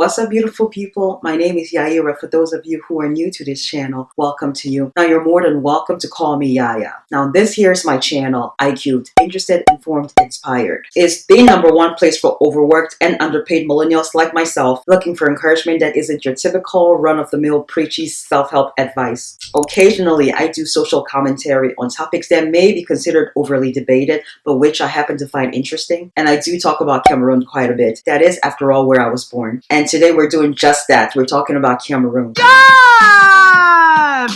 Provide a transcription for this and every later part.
What's up, beautiful people? My name is Yaira. For those of you who are new to this channel, welcome to you. Now, you're more than welcome to call me Yaya. Now, this here's my channel, IQ'd, Interested, Informed, Inspired. It's the #1 place for overworked and underpaid millennials like myself looking for encouragement that isn't your typical run-of-the-mill preachy self-help advice. Occasionally, I do social commentary on topics that may be considered overly debated, but which I happen to find interesting. And I do talk about Cameroon quite a bit. That is, after all, where I was born. And today we're doing just that. We're talking about Cameroon. God!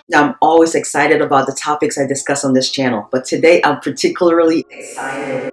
Now, I'm always excited about the topics I discuss on this channel, but today I'm particularly excited.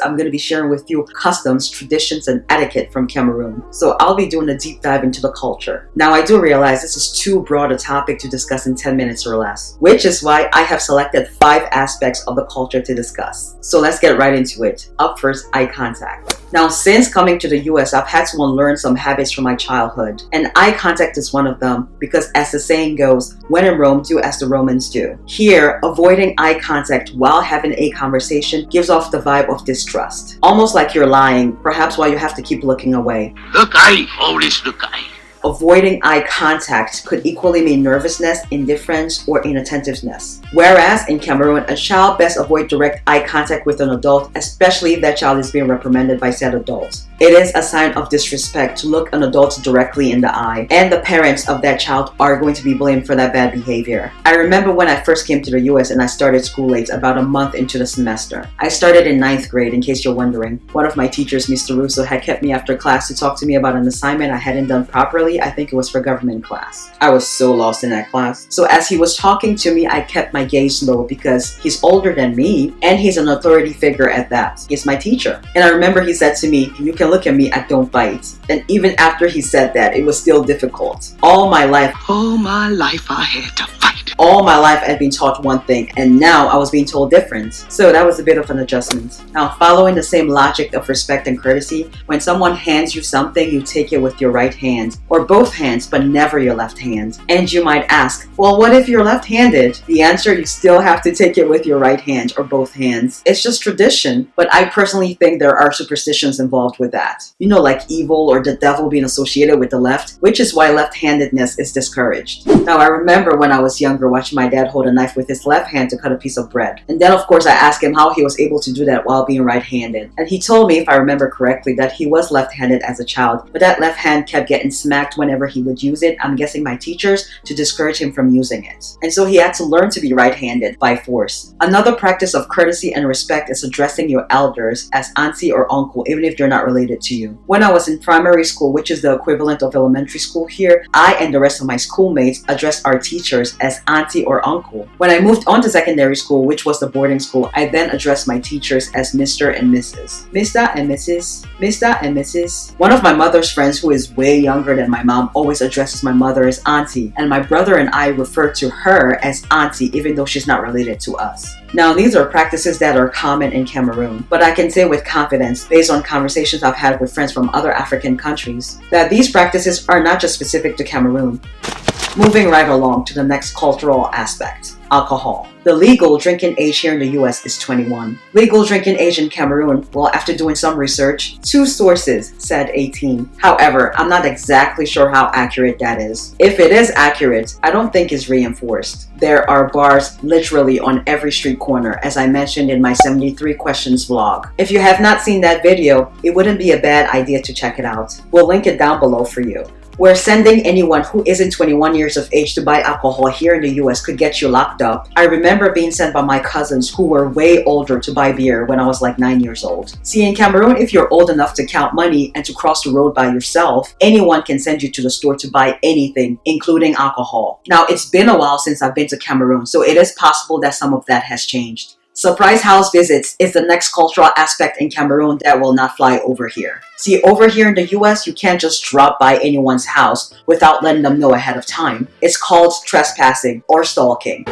I'm going to be sharing with you customs, traditions, and etiquette from Cameroon. So I'll be doing a deep dive into the culture. Now, I do realize this is too broad a topic to discuss in 10 minutes or less, which is why I have selected 5 aspects of the culture to discuss. So let's get right into it. Up first, eye contact. Now, since coming to the US, I've had to unlearn some habits from my childhood, and eye contact is one of them because, as the saying goes, when in Rome, do as the Romans do. Here, avoiding eye contact while having a conversation gives off the vibe of distrust. Almost like you're lying, perhaps while you have to keep looking away. Look eye, always look eye. Avoiding eye contact could equally mean nervousness, indifference, or inattentiveness. Whereas in Cameroon, a child best avoid direct eye contact with an adult, especially if that child is being reprimanded by said adult. It is a sign of disrespect to look an adult directly in the eye, and the parents of that child are going to be blamed for that bad behavior. I remember when I first came to the US and I started school late, about a month into the semester. I started in 9th grade, in case you're wondering. One of my teachers, Mr. Russo, had kept me after class to talk to me about an assignment I hadn't done properly. I think it was for government class. I was so lost in that class. So as he was talking to me, I kept my gaze low because he's older than me and he's an authority figure at that. He's my teacher. And I remember he said to me, "You can look at me, I don't bite." And even after he said that, it was still difficult. All my life I had to fight. All my life I'd been taught one thing, and now I was being told different. So that was a bit of an adjustment. Now, following the same logic of respect and courtesy, when someone hands you something, you take it with your right hand, or both hands, but never your left hand. And you might ask, well, what if you're left-handed? The answer, you still have to take it with your right hand or both hands. It's just tradition, but I personally think there are superstitions involved with that. You know, like evil or the devil being associated with the left, which is why left-handedness is discouraged. Now, I remember when I was younger watching my dad hold a knife with his left hand to cut a piece of bread. And then, of course, I asked him how he was able to do that while being right-handed. And he told me, if I remember correctly, that he was left-handed as a child, but that left hand kept getting smacked whenever he would use it, I'm guessing by teachers, to discourage him from using it. And so he had to learn to be right-handed by force. Another practice of courtesy and respect is addressing your elders as auntie or uncle, even if they're not related to you. When I was in primary school, which is the equivalent of elementary school here, I and the rest of my schoolmates addressed our teachers as auntie or uncle. When I moved on to secondary school, which was the boarding school, I then addressed my teachers as Mr. and Mrs. Mr. and Mrs. Mr. and Mrs. One of my mother's friends, who is way younger than my mom, always addresses my mother as auntie, and my brother and I refer to her as auntie even though she's not related to us. Now, these are practices that are common in Cameroon, but I can say with confidence, based on conversations I've had with friends from other African countries, that these practices are not just specific to Cameroon. Moving right along to the next cultural aspect, alcohol. The legal drinking age here in the US is 21. Legal drinking age in Cameroon, well, after doing some research, 2 sources said 18. However, I'm not exactly sure how accurate that is. If it is accurate, I don't think it's reinforced. There are bars literally on every street corner, as I mentioned in my 73 questions vlog. If you have not seen that video, it wouldn't be a bad idea to check it out. We'll link it down below for you. Where sending anyone who isn't 21 years of age to buy alcohol here in the US could get you locked up. I remember being sent by my cousins who were way older to buy beer when I was like 9 years old. See, in Cameroon, if you're old enough to count money and to cross the road by yourself, anyone can send you to the store to buy anything, including alcohol. Now, it's been a while since I've been to Cameroon, so it is possible that some of that has changed. Surprise house visits is the next cultural aspect in Cameroon that will not fly over here. See, over here in the US, you can't just drop by anyone's house without letting them know ahead of time. It's called trespassing or stalking.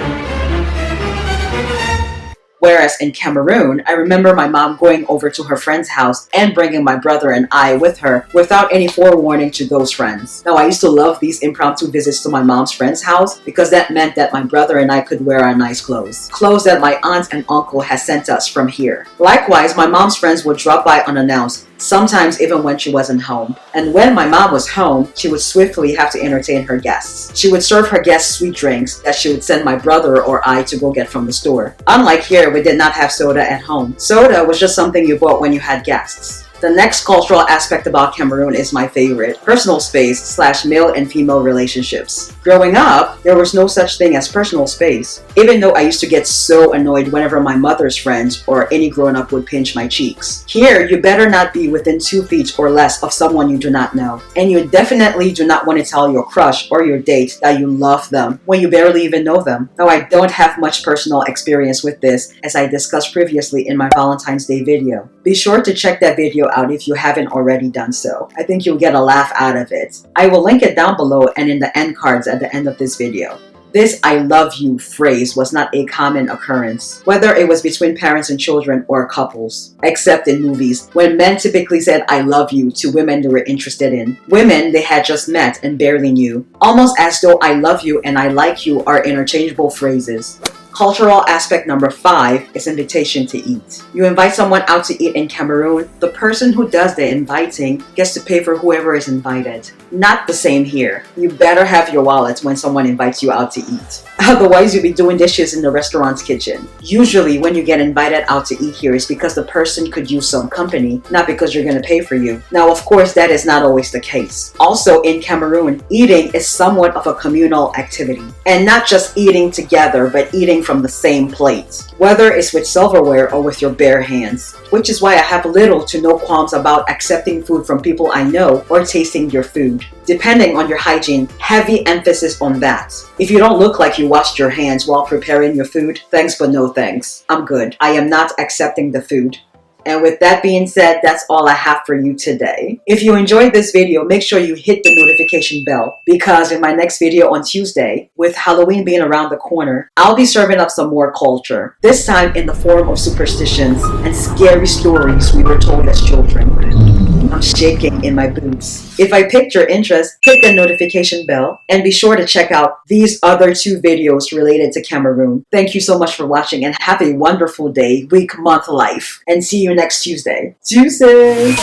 Whereas in Cameroon, I remember my mom going over to her friend's house and bringing my brother and I with her without any forewarning to those friends. Now, I used to love these impromptu visits to my mom's friend's house because that meant that my brother and I could wear our nice clothes. Clothes that my aunt and uncle had sent us from here. Likewise, my mom's friends would drop by unannounced, sometimes even when she wasn't home. And when my mom was home, she would swiftly have to entertain her guests. She would serve her guests sweet drinks that she would send my brother or I to go get from the store. Unlike here, we did not have soda at home. Soda was just something you bought when you had guests. The next cultural aspect about Cameroon is my favorite: personal space / male and female relationships. Growing up, there was no such thing as personal space, even though I used to get so annoyed whenever my mother's friends or any grown-up would pinch my cheeks. Here, you better not be within 2 feet or less of someone you do not know. And you definitely do not want to tell your crush or your date that you love them when you barely even know them. Now, I don't have much personal experience with this, as I discussed previously in my Valentine's Day video. Be sure to check that video out if you haven't already done so. I think you'll get a laugh out of it. I will link it down below and in the end cards at the end of this video. This "I love you" phrase was not a common occurrence, whether it was between parents and children or couples, except in movies, when men typically said "I love you" to women they were interested in. Women they had just met and barely knew, almost as though "I love you" and "I like you" are interchangeable phrases. Cultural aspect number 5 is invitation to eat. You invite someone out to eat in Cameroon, the person who does the inviting gets to pay for whoever is invited. Not the same here. You better have your wallet when someone invites you out to eat. Otherwise, you'll be doing dishes in the restaurant's kitchen. Usually, when you get invited out to eat here, it's because the person could use some company, not because you're going to pay for you. Now, of course, that is not always the case. Also, in Cameroon, eating is somewhat of a communal activity. And not just eating together, but eating from the same plate, whether it's with silverware or with your bare hands. Which is why I have little to no qualms about accepting food from people I know or tasting your food. Depending on your hygiene, heavy emphasis on that. If you don't look like you washed your hands while preparing your food, thanks but no thanks. I'm good. I am not accepting the food. And with that being said, that's all I have for you today. If you enjoyed this video, make sure you hit the notification bell, because in my next video on Tuesday, with Halloween being around the corner, I'll be serving up some more culture. This time in the form of superstitions and scary stories we were told as children. I'm shaking in my boots. If I piqued your interest, hit the notification bell and be sure to check out these other 2 videos related to Cameroon. Thank you so much for watching and have a wonderful day, week, month, life. And see you next Tuesday. Tuesday!